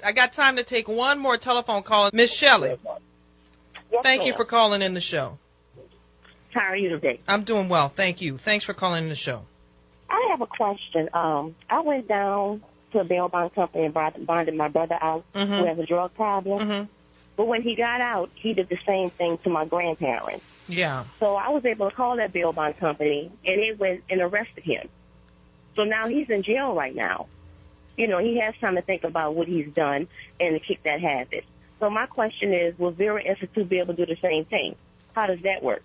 I got time to take one more telephone call. Miss Shelley, Yes, thank you ma'am. for calling in the show. How are you today? I'm doing well, thank you. Thanks for calling in the show. I have a question. I went down to a bail bond company and bonded my brother out who has a drug problem. But when he got out, he did the same thing to my grandparents. Yeah. So I was able to call that bail bond company, and they went and arrested him. So now he's in jail right now. You know, he has time to think about what he's done and to kick that habit. So my question is, will Vera Institute be able to do the same thing? How does that work?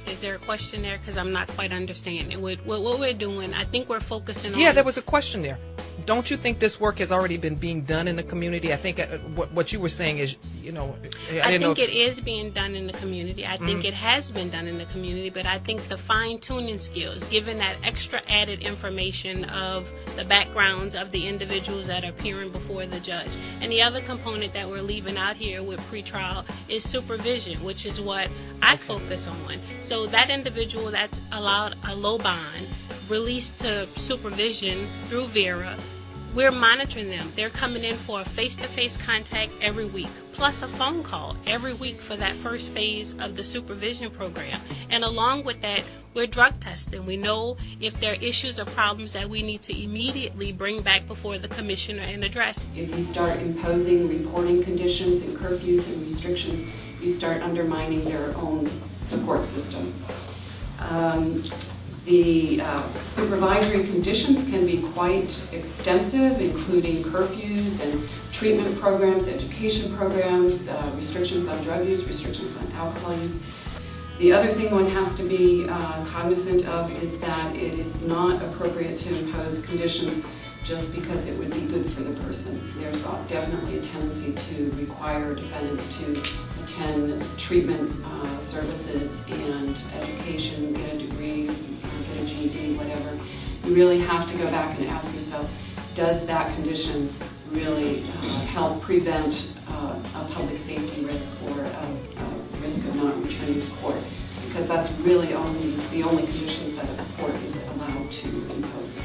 Is there a question there? Because I'm not quite understanding. What we're doing, I think we're focusing on... Yeah, there was a question there. Don't you think this work has already been being done in the community? I think what you were saying is, you know... I think it is being done in the community. I think it has been done in the community, but I think the fine-tuning skills, given that extra added information of the backgrounds of the individuals that are appearing before the judge. And the other component that we're leaving out here with pretrial is supervision, which is what I focus on. So that individual that's allowed a low bond, released to supervision through Vera, we're monitoring them. They're coming in for a face-to-face contact every week, plus a phone call every week for that first phase of the supervision program. And along with that, we're drug testing. We know if there are issues or problems that we need to immediately bring back before the commissioner and address. If you start imposing reporting conditions and curfews and restrictions, you start undermining their own support system. The supervisory conditions can be quite extensive, including curfews and treatment programs, education programs, restrictions on drug use, restrictions on alcohol use. The other thing one has to be cognizant of is that it is not appropriate to impose conditions just because it would be good for the person. There's definitely a tendency to require defendants to attend treatment services and education, get a degree, get a GED, whatever. You really have to go back and ask yourself, does that condition really help prevent a public safety risk or a risk of not returning to court? Because that's really the only conditions that a court is allowed to impose.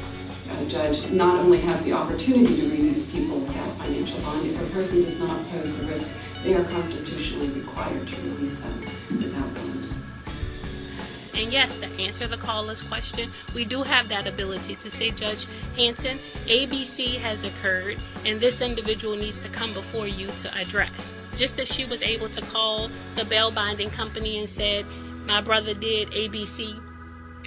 A judge not only has the opportunity to release people without financial bond, if a person does not pose a risk, they are constitutionally required to release them without bond. And yes, to answer the caller's question, we do have that ability to say, Judge Hanson, ABC has occurred, and this individual needs to come before you to address. Just as she was able to call the bail bonding company and said, my brother did ABC,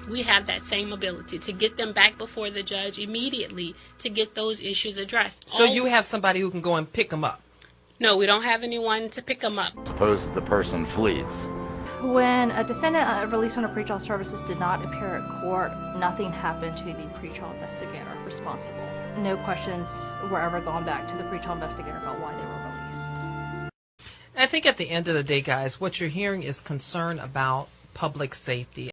we have that same ability to get them back before the judge immediately to get those issues addressed. So you have somebody who can go and pick them up? No, we don't have anyone to pick them up. Suppose the person flees. When a defendant released under pretrial services did not appear at court, nothing happened to the pretrial investigator responsible. No questions were ever gone back to the pretrial investigator about why they were released. I think at the end of the day, guys, what you're hearing is concern about public safety.